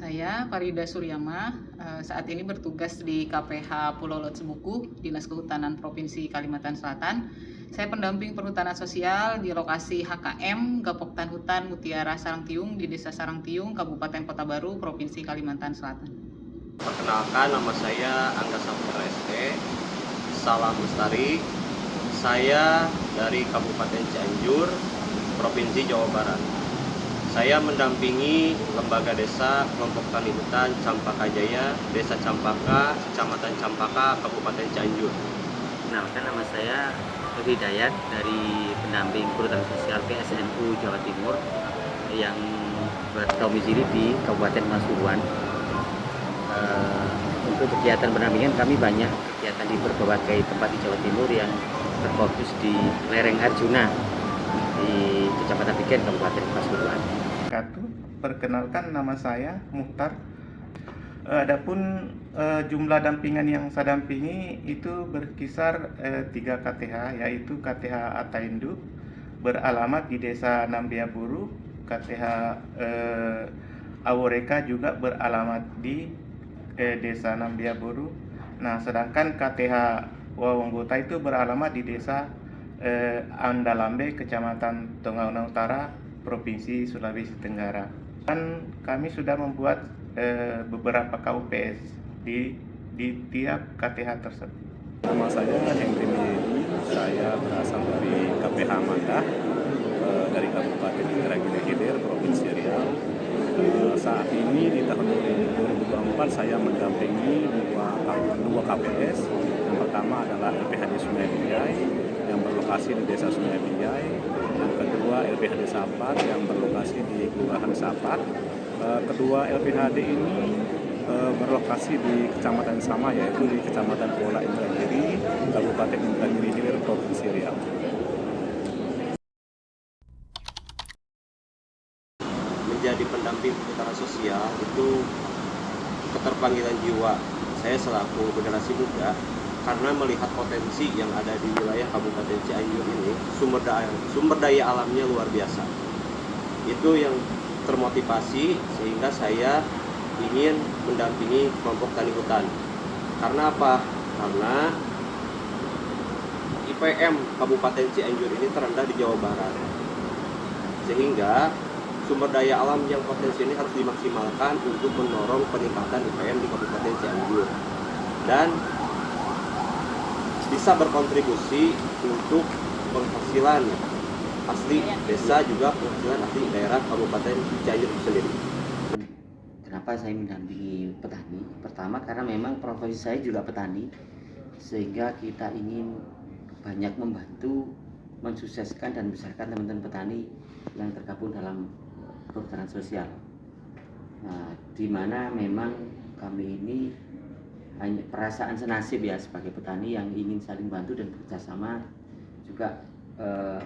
Saya Farida Suryama, saat ini bertugas di KPH Pulau Lot Sebuku, Dinas Kehutanan Provinsi Kalimantan Selatan. Saya pendamping perhutanan sosial di lokasi HKM Gapoktan Hutan Mutiara Sarangtiung di Desa Sarangtiung, Kabupaten Kota Baru, Provinsi Kalimantan Selatan. Perkenalkan, nama saya Angga Saputra ST, Salam Lestari. Saya dari Kabupaten Cianjur, Provinsi Jawa Barat. Saya mendampingi lembaga desa kelompok tani hutan Campaka Jaya, Desa Campaka, Kecamatan Campaka, Kabupaten Cianjur. Kenalkan, nama saya Hidayat dari pendamping perhutanan sosial PSNU Jawa Timur yang berdomisili di Kabupaten Pasuruan. Untuk kegiatan pendampingan kami banyak kegiatan di berbagai tempat di Jawa Timur yang berfokus di lereng Arjuna di Kecamatan Piken, Kabupaten Pasuruan. Perkenalkan, nama saya Muhtar. Adapun jumlah dampingan yang saya dampingi itu berkisar 3 KTH, yaitu KTH Ataindu beralamat di Desa Nambiaburu, KTH Aworeka juga beralamat di Desa Nambiaburu. Nah, sedangkan KTH Wawonggota itu beralamat di Desa Andalambe, Kecamatan Tongauna Utara, Provinsi Sulawesi Tenggara. Dan kami sudah membuat beberapa KUPS di tiap KTH tersebut. Nama saya Henry Miyedi, saya berasal dari KPH Mandah, dari Kabupaten Indragiri Hilir, Provinsi Riau. Saat ini di tahun 2024 saya mendampingi dua KPS. Yang pertama adalah LPHD Sungai Binjai yang berlokasi di Desa Sungai Binjai. Yang kedua LPHD Sapat yang berlokasi di Kelurahan Sapat. Kedua LPHD ini berlokasi di kecamatan yang sama, yaitu di Kecamatan Kuala Indragiri, Kabupaten Indragiri Hilir, Provinsi Riau. Menjadi pendamping perhutanan sosial itu keterpanggilan jiwa saya selaku generasi muda, karena melihat potensi yang ada di wilayah Kabupaten Cianjur ini, sumber daya alamnya luar biasa. Itu yang termotivasi sehingga saya ingin mendampingi kelompok tani hutan. Karena apa? Karena IPM Kabupaten Cianjur ini terendah di Jawa Barat, sehingga sumber daya alam yang potensi ini harus dimaksimalkan untuk mendorong peningkatan IPM di Kabupaten Cianjur dan bisa berkontribusi untuk penghasilan asli desa, juga penghasilan asli daerah Kabupaten Cianjur sendiri. Kenapa saya mendampingi petani? Pertama, karena memang profesi saya juga petani, sehingga kita ingin banyak membantu mensukseskan dan membesarkan teman-teman petani yang tergabung dalam perhutanan sosial. Nah, di mana memang kami ini hanya perasaan senasib ya sebagai petani yang ingin saling bantu dan bekerjasama, juga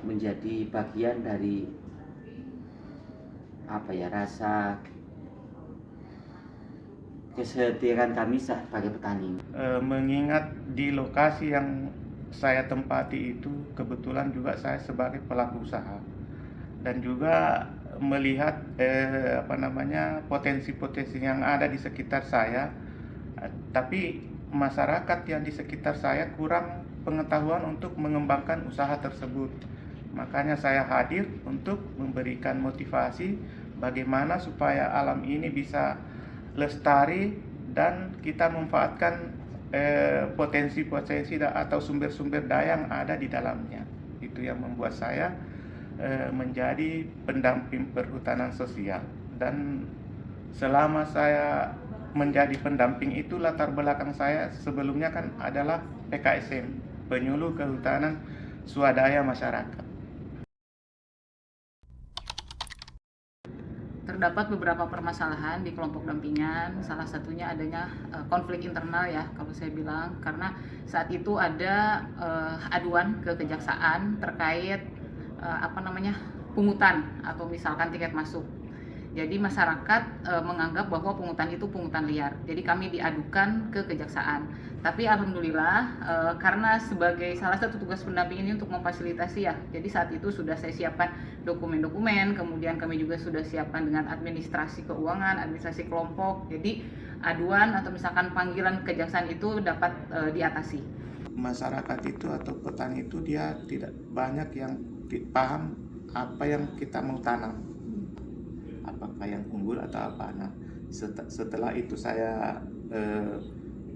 menjadi bagian dari rasa kesetiaan kami sebagai petani. Mengingat di lokasi yang saya tempati itu kebetulan juga saya sebagai pelaku usaha dan juga melihat potensi-potensi yang ada di sekitar saya, tapi masyarakat yang di sekitar saya kurang pengetahuan untuk mengembangkan usaha tersebut. Makanya saya hadir untuk memberikan motivasi bagaimana supaya alam ini bisa lestari dan kita memanfaatkan potensi-potensi atau sumber-sumber daya yang ada di dalamnya. Itu yang membuat saya menjadi pendamping perhutanan sosial. Dan selama saya menjadi pendamping itu, latar belakang saya sebelumnya kan adalah PKSM, Penyuluh Kehutanan Swadaya Masyarakat. Terdapat beberapa permasalahan di kelompok dampingan, salah satunya adanya konflik internal ya kalau saya bilang, karena saat itu ada aduan ke kejaksaan terkait pungutan atau misalkan tiket masuk Jadi masyarakat menganggap bahwa pungutan itu pungutan liar. Jadi kami diadukan ke kejaksaan. Tapi alhamdulillah karena sebagai salah satu tugas pendamping ini untuk memfasilitasi ya. Jadi saat itu sudah saya siapkan dokumen-dokumen, kemudian kami juga sudah siapkan dengan administrasi keuangan, administrasi kelompok. Jadi aduan atau misalkan panggilan kejaksaan itu dapat diatasi. Masyarakat itu atau petani itu dia tidak banyak yang paham apa yang kita mau tanam, apakah yang unggul atau apa. Nah, setelah itu saya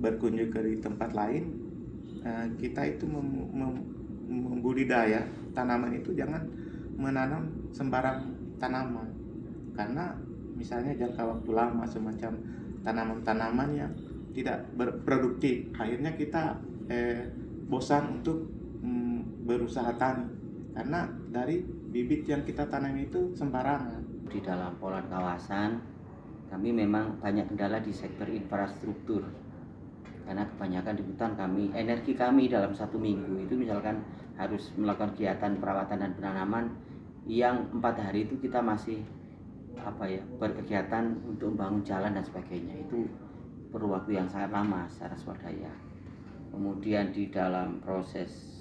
berkunjung ke tempat lain, kita itu membudidaya tanaman itu jangan menanam sembarang tanaman, karena misalnya jangka waktu lama semacam tanaman-tanaman yang tidak berproduktif, akhirnya kita bosan untuk berusaha tani karena dari bibit yang kita tanam itu sembarangan. Di dalam pengelolaan kawasan kami memang banyak kendala di sektor infrastruktur, karena kebanyakan di hutan energi kami dalam 1 minggu itu misalkan harus melakukan kegiatan perawatan dan penanaman yang 4 hari itu kita masih berkegiatan untuk membangun jalan dan sebagainya, itu perlu waktu yang sangat lama secara swadaya. Kemudian di dalam proses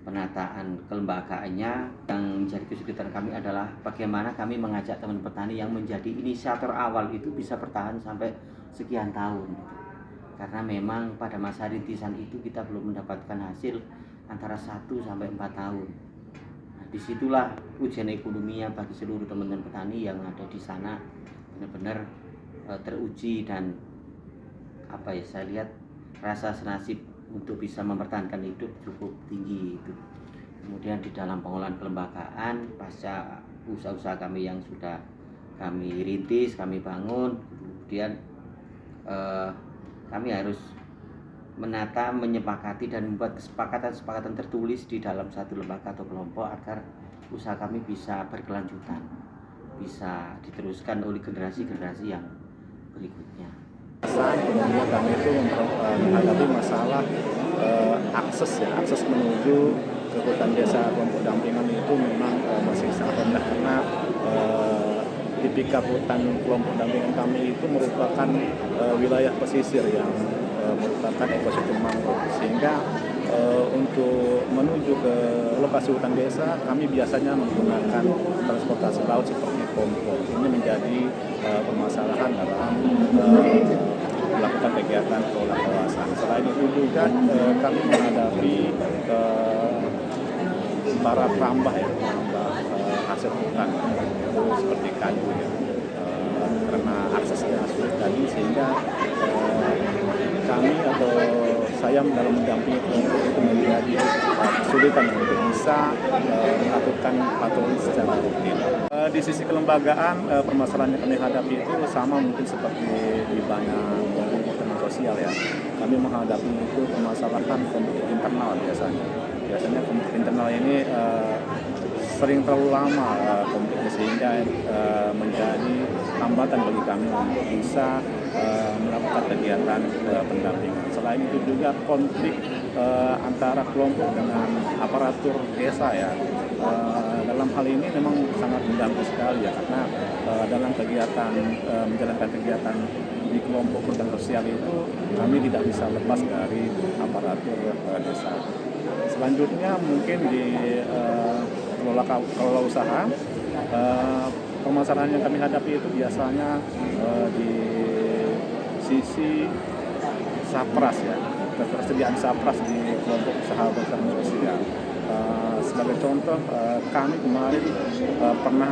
penataan kelembagaannya yang menjadi kesulitan kami adalah bagaimana kami mengajak teman petani yang menjadi inisiator awal itu bisa bertahan sampai sekian tahun, karena memang pada masa rintisan itu kita belum mendapatkan hasil antara 1 sampai 4 tahun. Nah, disitulah ujian ekonominya bagi seluruh teman-teman petani yang ada di sana benar-benar teruji, dan saya lihat rasa senasib untuk bisa mempertahankan hidup cukup tinggi itu. Kemudian di dalam pengolahan kelembagaan pasca usaha-usaha kami yang sudah kami rintis, kami bangun, kemudian kami harus menata, menyepakati dan membuat kesepakatan tertulis di dalam satu lembaga atau kelompok agar usaha kami bisa berkelanjutan, bisa diteruskan oleh generasi-generasi yang berikutnya. Kemudian kami itu menghadapi masalah akses menuju ke hutan desa kelompok dampingan itu memang masih sangat rendah, karena tipikal hutan kelompok dampingan kami itu merupakan wilayah pesisir yang merupakan ekosistem mangrove, sehingga untuk menuju ke lokasi hutan desa kami biasanya menggunakan transportasi laut seperti kompor. Ini menjadi permasalahan dalam melakukan kegiatan pengelolaan kawasan. Selain itu juga kami menghadapi para tambah hasil hutan itu seperti kayu ya, karena aksesnya sulit tadi, sehingga kami atau saya dalam mendampingi kelompok itu menjadi kesulitan untuk bisa melakukan patroli secara rutin. Di sisi kelembagaan, permasalahan yang kami hadapi itu sama mungkin seperti di banyak teman sosial ya. Kami menghadapi itu permasalahan konflik internal biasanya. Biasanya konflik internal ini sering terlalu lama konfliknya, sehingga menjadi hambatan bagi kami untuk bisa melakukan kegiatan pendampingan. Selain itu juga konflik antara kelompok dengan aparatur desa ya. Dalam hal ini memang sangat mengganggu sekali ya, karena dalam kegiatan menjalankan kegiatan di kelompok hutan sosial itu kami tidak bisa lepas dari aparatur desa. Selanjutnya mungkin di kelola usaha, permasalahan yang kami hadapi itu biasanya di sisi sapras ya, ketersediaan sapras di kelompok usaha hutan sosial. Sebagai contoh, kami kemarin pernah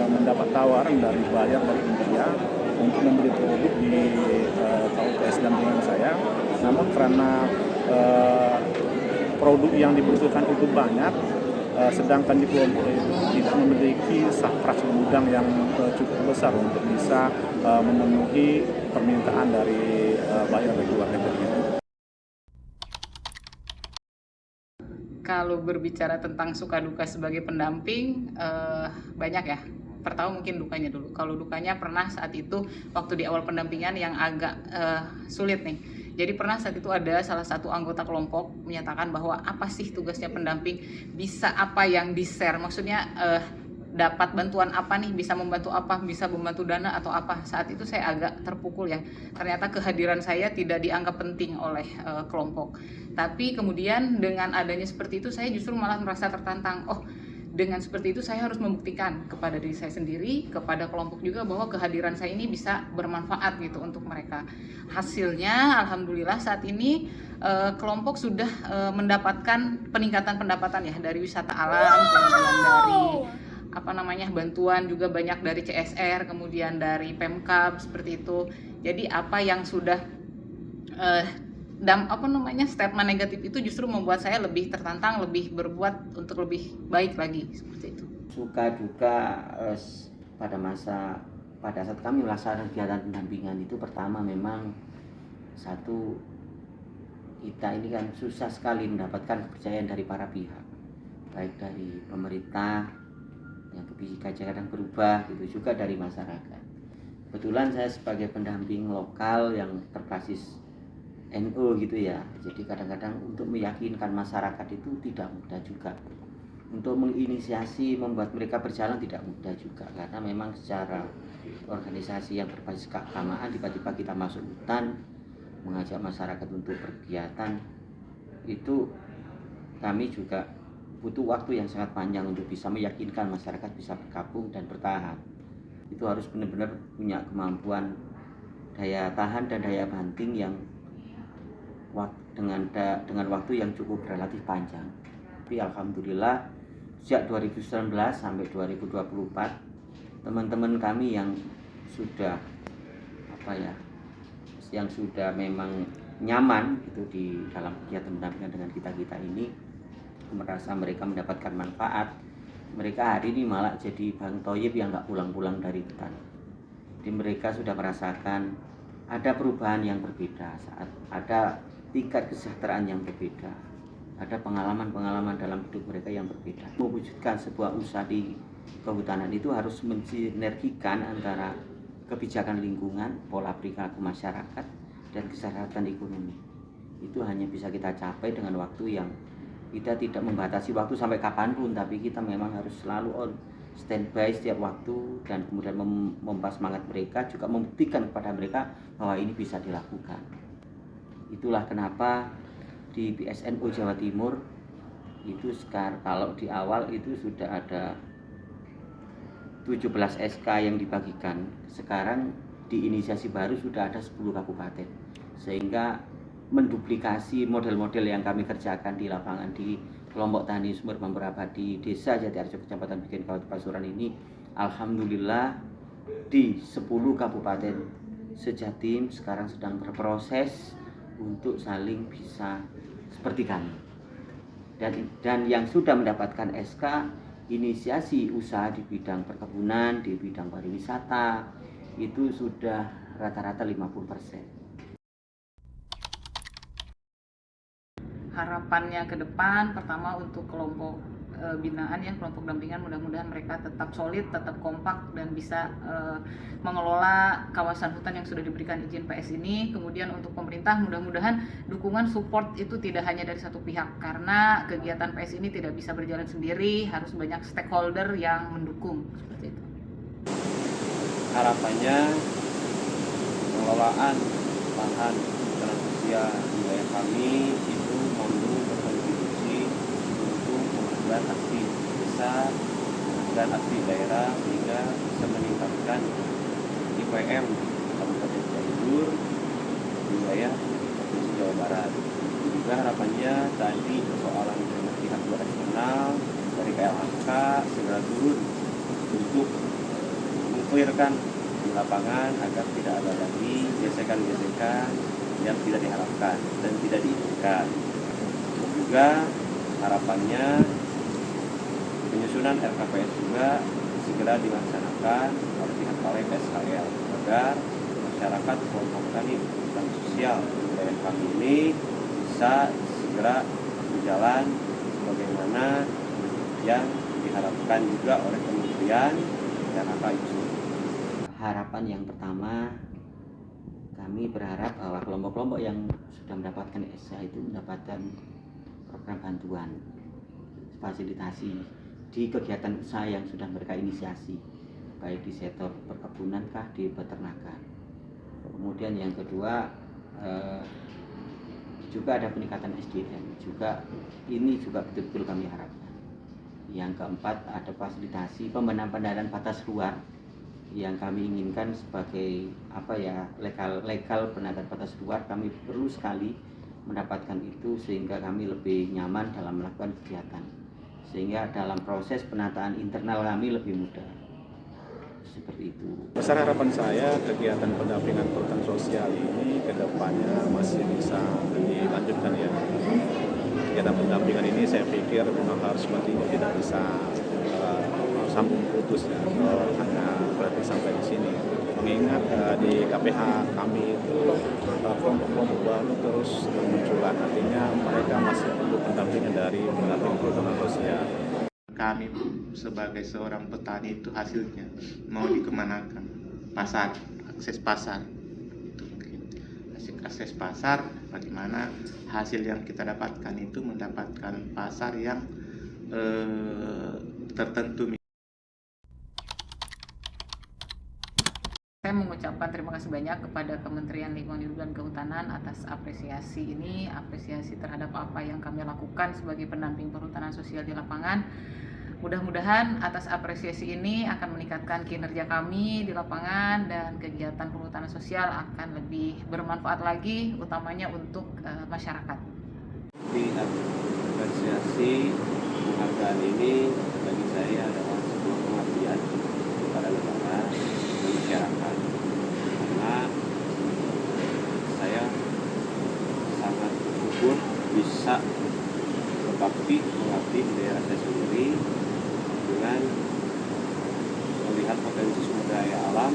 mendapat tawaran dari buyer dari India untuk membeli produk di KUPS dampingan saya, namun karena produk yang dibutuhkan itu banyak, sedangkan di kelompok itu tidak memiliki sapras gudang yang cukup besar untuk bisa memenuhi permintaan dari buyer dari luar negeri. Kalau berbicara tentang suka duka sebagai pendamping, banyak ya. Pertama mungkin dukanya dulu. Kalau dukanya pernah saat itu waktu di awal pendampingan yang agak sulit nih. Jadi pernah saat itu ada salah satu anggota kelompok menyatakan bahwa apa sih tugasnya pendamping, bisa apa yang di-share. Maksudnya dapat bantuan apa nih, bisa membantu apa, bisa membantu dana atau apa. Saat itu saya agak terpukul ya, ternyata kehadiran saya tidak dianggap penting oleh kelompok. Tapi kemudian dengan adanya seperti itu saya justru malah merasa tertantang. Oh, dengan seperti itu saya harus membuktikan kepada diri saya sendiri, kepada kelompok juga, bahwa kehadiran saya ini bisa bermanfaat gitu untuk mereka. Hasilnya alhamdulillah saat ini kelompok sudah mendapatkan peningkatan pendapatan ya, dari wisata alam, kemudian dari bantuan juga banyak dari CSR, kemudian dari Pemkab seperti itu. Jadi apa yang sudah statement negatif itu justru membuat saya lebih tertantang, lebih berbuat untuk lebih baik lagi seperti itu. Suka duka pada saat kami melaksanakan kegiatan pendampingan itu, pertama memang satu, kita ini kan susah sekali mendapatkan kepercayaan dari para pihak, baik dari pemerintah yang kebijakan kadang berubah gitu, juga dari masyarakat. Kebetulan saya sebagai pendamping lokal yang berbasis NU gitu ya, jadi kadang-kadang untuk meyakinkan masyarakat itu tidak mudah juga, untuk menginisiasi membuat mereka berjalan tidak mudah juga, karena memang secara organisasi yang berbasis keagamaan tiba-tiba kita masuk hutan mengajak masyarakat untuk berkegiatan, itu kami juga butuh waktu yang sangat panjang untuk bisa meyakinkan masyarakat bisa bergabung dan bertahan. Itu harus benar-benar punya kemampuan daya tahan dan daya banting yang dengan waktu yang cukup relatif panjang. Tapi alhamdulillah sejak 2019 sampai 2024 teman-teman kami yang sudah memang nyaman gitu di dalam kegiatan pendampingan dengan kita ini, merasa mereka mendapatkan manfaat. Mereka hari ini malah jadi Bang Toyib yang nggak pulang-pulang dari hutan. Jadi mereka sudah merasakan ada perubahan yang berbeda, saat ada tingkat kesejahteraan yang berbeda, ada pengalaman-pengalaman dalam hidup mereka yang berbeda. Mewujudkan sebuah usaha di kehutanan itu harus mensinergikan antara kebijakan lingkungan, pola perilaku masyarakat, dan kesehatan ekonomi. Itu hanya bisa kita capai dengan waktu yang kita tidak membatasi waktu sampai kapanpun, tapi kita memang harus selalu on standby setiap waktu, dan kemudian membawa semangat mereka, juga membuktikan kepada mereka bahwa ini bisa dilakukan. Itulah kenapa di PSNU Jawa Timur itu sekarang, kalau di awal itu sudah ada 17 SK yang dibagikan, sekarang di inisiasi baru sudah ada 10 kabupaten, sehingga menduplikasi model-model yang kami kerjakan di lapangan di kelompok tani Sumber Mamberapa di Desa Jatiarjo Kecamatan Bikin Kabupaten Pasuruan ini, alhamdulillah di 10 kabupaten sejatim sekarang sedang berproses untuk saling bisa seperti kami. Dan yang sudah mendapatkan SK inisiasi usaha di bidang perkebunan, di bidang pariwisata, itu sudah rata-rata 50%. Harapannya ke depan, pertama untuk kelompok binaan ya, kelompok dampingan, mudah-mudahan mereka tetap solid, tetap kompak, dan bisa mengelola kawasan hutan yang sudah diberikan izin PS ini. Kemudian untuk pemerintah, mudah-mudahan dukungan support itu tidak hanya dari satu pihak, karena kegiatan PS ini tidak bisa berjalan sendiri, harus banyak stakeholder yang mendukung seperti itu. Harapannya pengelolaan lahan hutan sosial di wilayah kami itu mampu berkontribusi untuk pengembangan asli desa dan asli daerah, sehingga bisa meningkatkan IPM Kabupaten Cianjur di wilayah Provinsi Jawa Barat. Juga harapannya tadi persoalan dengan pihak luar eksternal dari KLHK segera turun untuk mengklirkan di lapangan agar tidak ada lagi gesekan-gesekan yang tidak diharapkan dan tidak diinginkan. Juga harapannya penyusunan RKPS juga segera dilaksanakan oleh pihak Balai PSKL agar masyarakat kelompok tani dan sosial di wilayah kami ini bisa segera berjalan sebagaimana yang diharapkan juga oleh Kementerian RKK itu. Harapan yang pertama, kami berharap bahwa kelompok-kelompok yang sudah mendapatkan SK itu mendapatkan program bantuan fasilitasi di kegiatan usaha yang sudah mereka inisiasi, baik di sektor perkebunan kah, di peternakan. Kemudian yang kedua juga ada peningkatan SDM, juga ini juga betul-betul kami harapkan. Yang keempat ada fasilitasi pembenahan batas luar yang kami inginkan sebagai legal penandaan batas luar. Kami perlu sekali mendapatkan itu sehingga kami lebih nyaman dalam melakukan kegiatan, sehingga dalam proses penataan internal kami lebih mudah. Seperti itu. Besar harapan saya kegiatan pendampingan perhutanan sosial ini ke depannya masih bisa dilanjutkan ya. Kegiatan pendampingan ini saya pikir memang harus tidak bisa sambung putus ya, atau hanya berarti sampai di sini. Mengingat di KPH kami itu kelompok-kelompok baru terus bermunculan, artinya mereka masih perlu pendampingan dari pendamping perhutanan sosial. Kami sebagai seorang petani itu hasilnya mau dikemanakan? Pasar, akses pasar. Itu mungkin akses pasar, bagaimana hasil yang kita dapatkan itu mendapatkan pasar yang tertentu. Saya mengucapkan terima kasih banyak kepada Kementerian Lingkungan Hidup dan Kehutanan atas apresiasi ini, apresiasi terhadap apa yang kami lakukan sebagai pendamping perhutanan sosial di lapangan. Mudah-mudahan atas apresiasi ini akan meningkatkan kinerja kami di lapangan dan kegiatan perhutanan sosial akan lebih bermanfaat lagi, utamanya untuk masyarakat. Di apresiasi penghargaan ini bagi saya adalah sebuah pengabdian kepada negara dan masyarakat, karena saya sangat bersyukur bisa mengabdi di daerah saya sendiri dengan melihat potensi sumber daya alam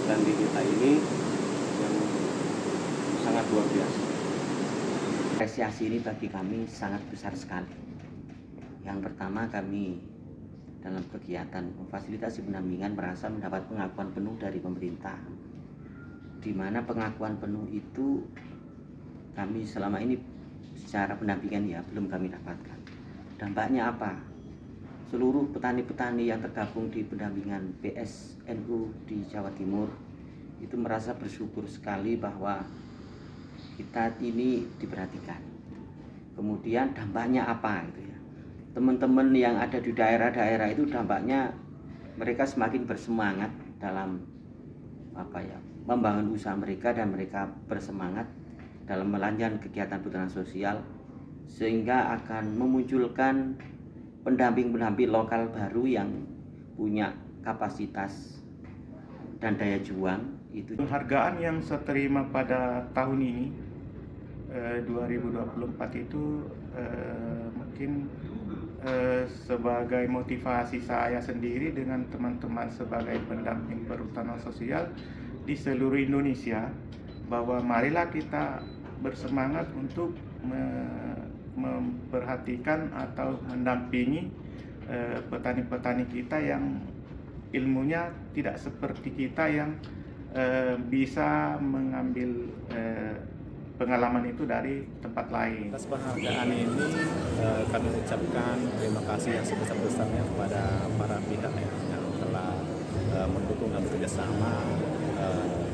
dan di kita ini yang sangat luar biasa. Apresiasi ini bagi kami sangat besar sekali. Yang pertama, kami dalam kegiatan memfasilitasi pendampingan merasa mendapat pengakuan penuh dari pemerintah, di mana pengakuan penuh itu kami selama ini secara pendampingan ya belum kami dapatkan. Dampaknya apa? Seluruh petani-petani yang tergabung di pendampingan PSNU di Jawa Timur itu merasa bersyukur sekali bahwa kita ini diperhatikan. Kemudian dampaknya apa gitu ya? Teman-teman yang ada di daerah-daerah itu dampaknya mereka semakin bersemangat dalam membangun usaha mereka, dan mereka bersemangat dalam melanjutkan kegiatan perhutanan sosial, sehingga akan memunculkan pendamping-pendamping lokal baru yang punya kapasitas dan daya juang. Itu Penghargaan yang saya terima pada tahun ini 2024 itu mungkin sebagai motivasi saya sendiri dengan teman-teman sebagai pendamping perhutanan sosial di seluruh Indonesia, bahwa marilah kita bersemangat untuk memperhatikan atau mendampingi petani-petani kita yang ilmunya tidak seperti kita yang bisa mengambil pengalaman itu dari tempat lain. Atas penghargaan ini kami ucapkan terima kasih yang sebesar-besarnya kepada para pihak yang telah mendukung dan bekerjasama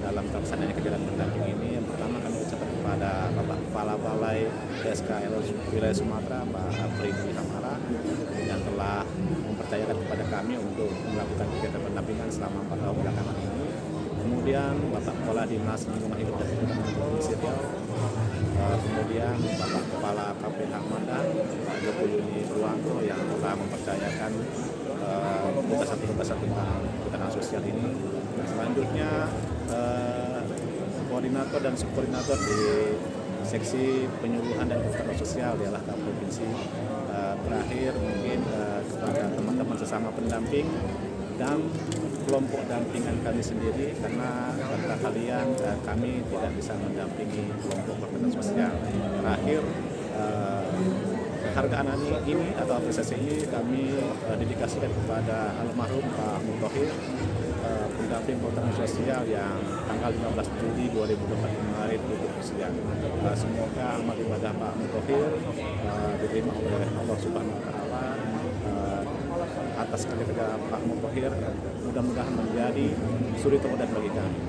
dalam terlaksananya kegiatan pendamping ini. Yang pertama kami ucapkan kepada Bapak Kepala Balai PSKL Wilayah Sumatera, Pak Apridi Hamara, yang telah mempercayakan kepada kami untuk melakukan kegiatan pendampingan selama 4 tahun belakangan ini. Kemudian Bapak Kepala Dinas Lingkungan Hidup dan Kehutanan Provinsi Riau, kemudian Bapak Kepala KPH Mandah, Pak Joko Yuni Ruanto, yang telah mempercayakan tugas-tugas tentang perhutanan sosial ini. Selanjutnya koordinator dan subkoordinator di seksi penyuluhan dan perhutanan sosial di LHK Provinsi. Terakhir mungkin kepada teman-teman sesama pendamping dan kelompok dampingan kami sendiri, karena kata kalian kami tidak bisa mendampingi kelompok perhutanan sosial. Terakhir penghargaan ini atau apresiasi ini kami dedikasikan kepada almarhum Pak Mutohir, pendamping perhutanan sosial yang tanggal 15 Juli 2024 kemarin tutup usia. Semoga amal ibadah Pak Mutohir diterima oleh Allah Subhanahu wa Ta'ala, atas kerja Pak Mutohir mudah-mudahan menjadi suri teladan bagi kami.